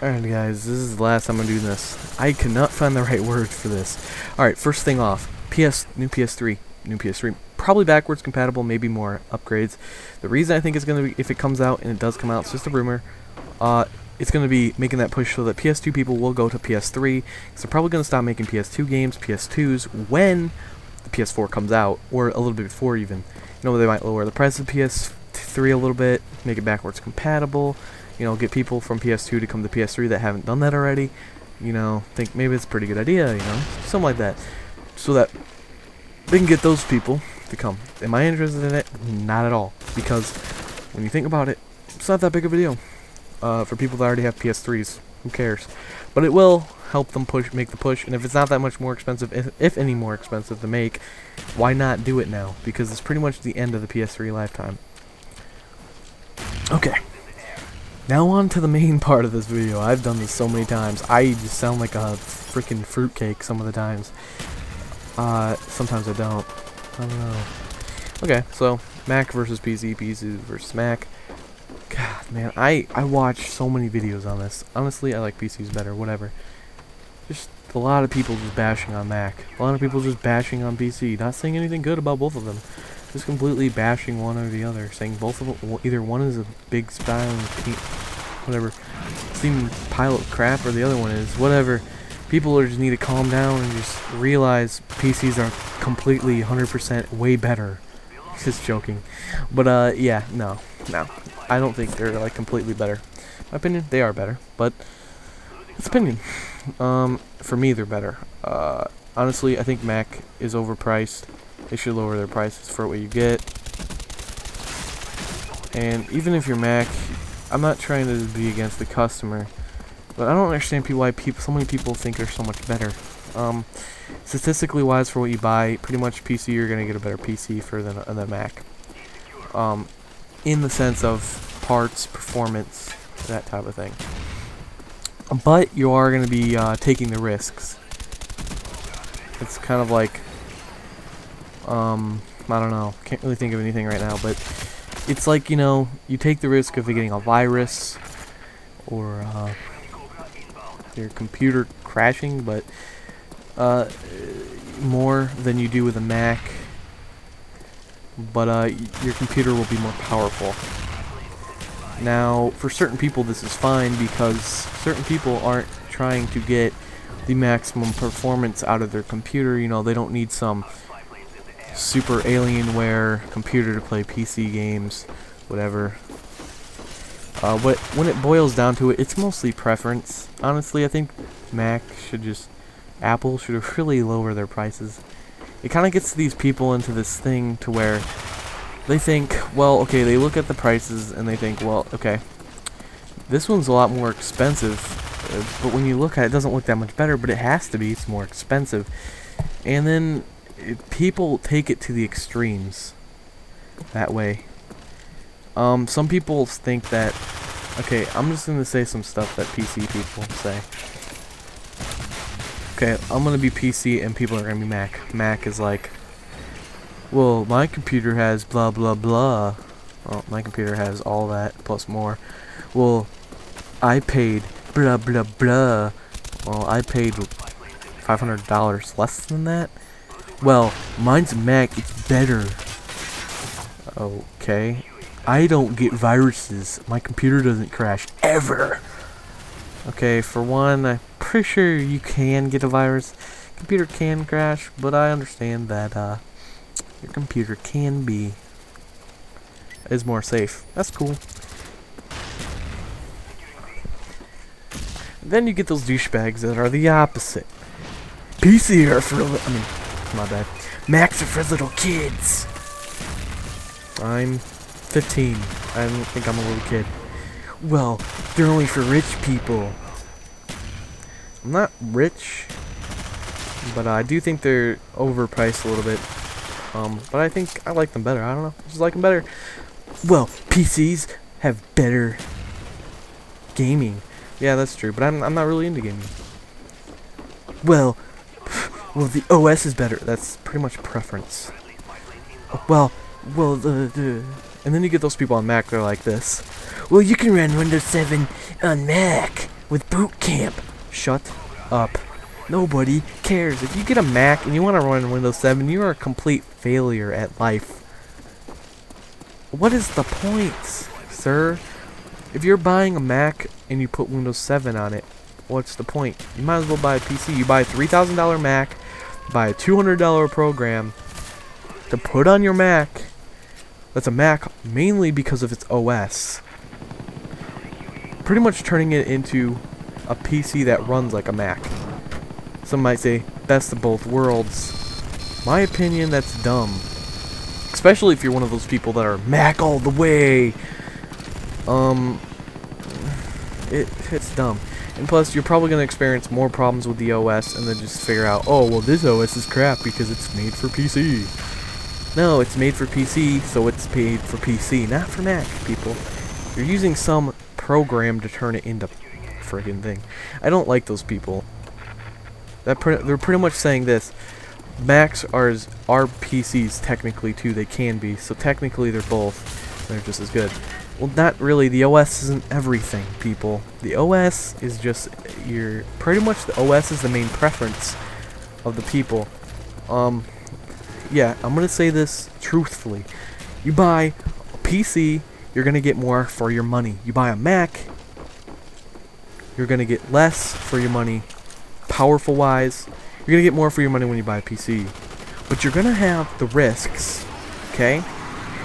Alright guys, this is the last time I'm doing this. I cannot find the right word for this. Alright, first thing off. New PS3. Probably backwards compatible, maybe more upgrades. The reason I think it's going to be, if it comes out, and it does come out, it's just a rumor, it's going to be making that push so that PS2 people will go to PS3. So they're probably going to stop making PS2 games, PS2s, when the PS4 comes out, or a little bit before even. You know, they might lower the price of PS3 a little bit, make it backwards compatible. You know, get people from PS2 to come to PS3 that haven't done that already. You know, think maybe it's a pretty good idea, you know, something like that. So that they can get those people to come. Am I interested in it? Not at all. Because when you think about it, it's not that big of a deal. For people that already have PS3s, who cares? But it will help them make the push, and if it's not that much more expensive, if any more expensive to make, why not do it now? Because it's pretty much the end of the PS3 lifetime. Okay. Now on to the main part of this video. I've done this so many times. I just sound like a freaking fruitcake some of the times. Sometimes I don't. I don't know. Okay, so Mac versus PC, PC versus Mac. God, man, I watch so many videos on this. Honestly, I like PCs better, whatever. Just a lot of people just bashing on Mac. A lot of people just bashing on PC. Not saying anything good about both of them. Just completely bashing one or the other, saying both of them, either one is a big style and whatever, steam pile of crap, or the other one is whatever. People just need to calm down and just realize PCs are completely 100% way better. Just joking, but yeah, no, I don't think they're like completely better. My opinion, they are better, but it's opinion. For me, they're better. Honestly, I think Mac is overpriced. They should lower their prices for what you get. And even if you're Mac, I'm not trying to be against the customer, but I don't understand why so many people think they're so much better. Statistically wise, for what you buy, pretty much PC, you're gonna get a better PC than a Mac. In the sense of parts, performance, that type of thing. But you are gonna be taking the risks. It's kind of like, I don't know, can't really think of anything right now, but it's like, you know, you take the risk of getting a virus or your computer crashing, but more than you do with a Mac, but your computer will be more powerful. Now, for certain people this is fine, because certain people aren't trying to get the maximum performance out of their computer. You know, they don't need some super Alienware computer to play PC games, whatever. But when it boils down to it, it's mostly preference. Honestly, I think Apple should really lower their prices. It kind of gets these people into this thing to where they think, well, okay, they look at the prices and they think, well, okay, this one's a lot more expensive, but when you look at it, it doesn't look that much better, but it has to be, it's more expensive. And then people take it to the extremes that way. Some people think that, okay, I'm just gonna say some stuff that PC people say. Okay, I'm gonna be PC and people are gonna be Mac. Mac is like, well, my computer has blah blah blah. Well, my computer has all that plus more. Well, I paid blah blah blah. Well, I paid $500 less than that. Well, mine's a Mac, it's better. Okay. I don't get viruses. My computer doesn't crash ever. Okay, for one, I'm pretty sure you can get a virus. Computer can crash, but I understand that your computer is more safe. That's cool. Then you get those douchebags that are the opposite. PC are for my bad. Macs are for little kids. I'm 15. I don't think I'm a little kid. Well, they're only for rich people. I'm not rich, but I do think they're overpriced a little bit. But I think I like them better. I don't know. I just like them better. Well, PCs have better gaming. Yeah, that's true. But I'm not really into gaming. Well, the OS is better. That's pretty much preference. Well, and then you get those people on Mac. They're like this. Well, you can run Windows 7 on Mac. with boot camp. Shut up. Nobody cares. If you get a Mac and you want to run Windows 7, you are a complete failure at life. What is the point, sir? If you're buying a Mac and you put Windows 7 on it, what's the point? You might as well buy a PC. You buy a $3,000 Mac, buy a $200 program to put on your Mac. That's a Mac mainly because of its OS. Pretty much turning it into a PC that runs like a Mac. Some might say best of both worlds. My opinion, that's dumb. Especially if you're one of those people that are Mac all the way. It's dumb. And plus, you're probably going to experience more problems with the OS and then just figure out, oh, well, this OS is crap because it's made for PC. No, it's made for PC, so it's made for PC, not for Mac, people. You're using some program to turn it into a friggin' thing. I don't like those people. They're pretty much saying this. Macs are PCs technically too. They can be. So technically they're both. They're just as good. Well, not really. The OS isn't everything, people. The OS is just pretty much the OS is the main preference of the people. Yeah, I'm gonna say this truthfully. You buy a PC, you're gonna get more for your money. You buy a Mac, you're gonna get less for your money. Powerful wise, you're gonna get more for your money when you buy a PC. But you're gonna have the risks, okay?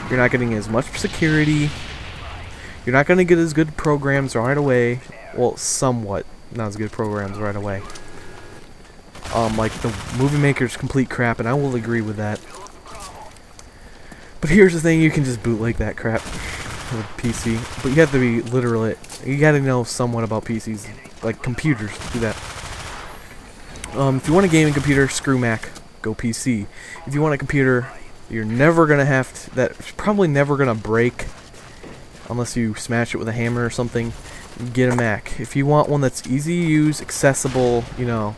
You're not getting as much security. You're not gonna get as good programs right away. Well, somewhat not as good programs right away. Like the Movie Maker's complete crap, and I will agree with that. But here's the thing: you can just bootleg that crap with PC. But you have to be literate. You gotta know somewhat about PCs, like computers. Do that. If you want a gaming computer, screw Mac. Go PC. If you want a computer, you're never gonna have to. That's probably never gonna break, unless you smash it with a hammer or something. Get a Mac. If you want one that's easy to use, accessible, you know,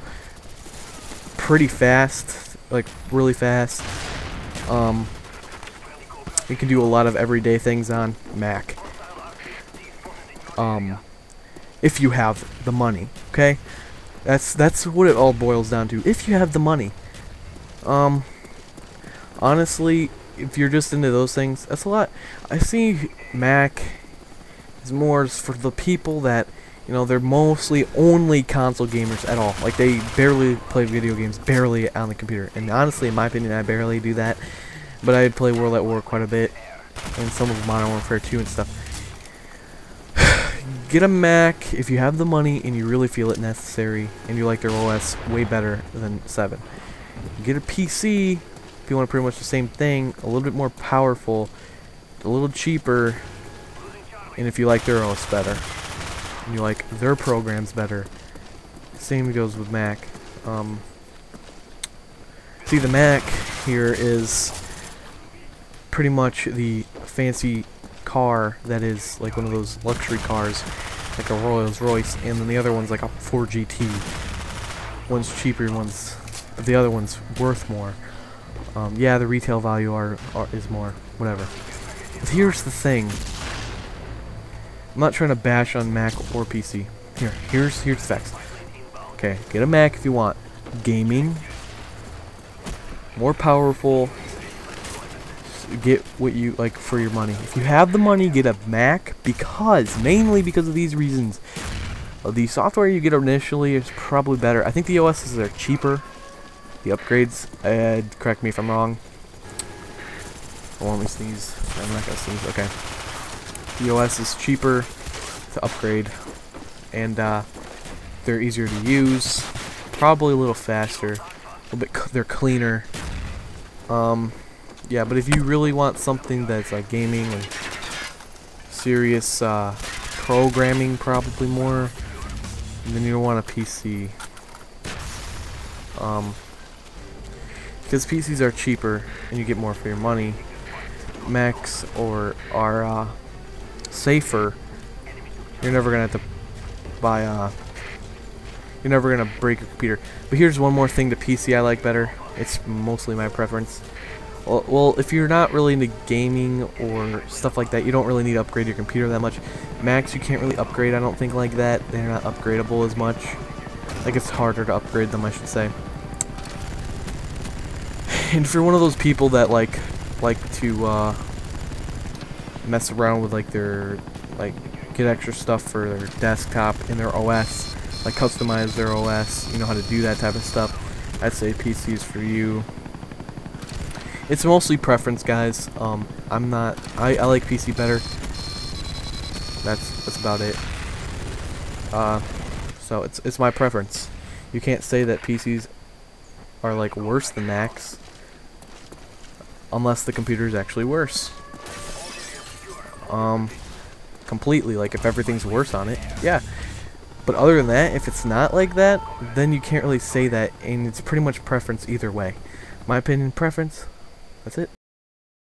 pretty fast, like really fast. You can do a lot of everyday things on Mac. If you have the money, okay? That's what it all boils down to. If you have the money. Honestly, if you're just into those things, that's a lot. I see Mac is more for the people that, you know, they're mostly only console gamers at all. Like, they barely play video games, barely on the computer. And honestly, in my opinion, I barely do that. But I play World at War quite a bit, and some of Modern Warfare 2 and stuff. Get a Mac if you have the money and you really feel it necessary, and you like their OS way better than 7. Get a PC if you want pretty much the same thing, a little bit more powerful, a little cheaper, and if you like their OS better, and you like their programs better. Same goes with Mac. See, the Mac here is pretty much the fancy car that is like one of those luxury cars, like a Rolls Royce, and then the other one's like a Ford GT. One's cheaper, the other one's worth more. Yeah, the retail value is more, whatever. But here's the thing. I'm not trying to bash on Mac or PC. Here's the facts. Okay, get a Mac if you want gaming, more powerful. Get what you like for your money. If you have the money, get a Mac mainly because of these reasons. The software you get initially is probably better. I think the OSs are cheaper. The upgrades, correct me if I'm wrong. Oh, let me sneeze. I'm not gonna sneeze. Okay. The OS is cheaper to upgrade, and they're easier to use. Probably a little faster. A little bit. They're cleaner. Yeah, but if you really want something that's like gaming and serious programming, probably more, then you don't want a PC. Because PCs are cheaper and you get more for your money. Macs are safer. You're never gonna have to buy you're never gonna break a computer. But here's one more thing to PC I like better. It's mostly my preference. Well, if you're not really into gaming or stuff like that, you don't really need to upgrade your computer that much. Macs, you can't really upgrade, I don't think, like that. They're not upgradable as much. Like, it's harder to upgrade them, I should say. And if you're one of those people that like to mess around with like their get extra stuff for their desktop in their OS, like customize their OS, you know how to do that type of stuff, I'd say PC is for you. It's mostly preference, guys. I like PC better. That's about it. So it's my preference. You can't say that PCs are like worse than Macs unless the computer is actually worse. Completely, like if everything's worse on it, yeah. But other than that, if it's not like that, then you can't really say that, and it's pretty much preference either way. My opinion, preference. That's it.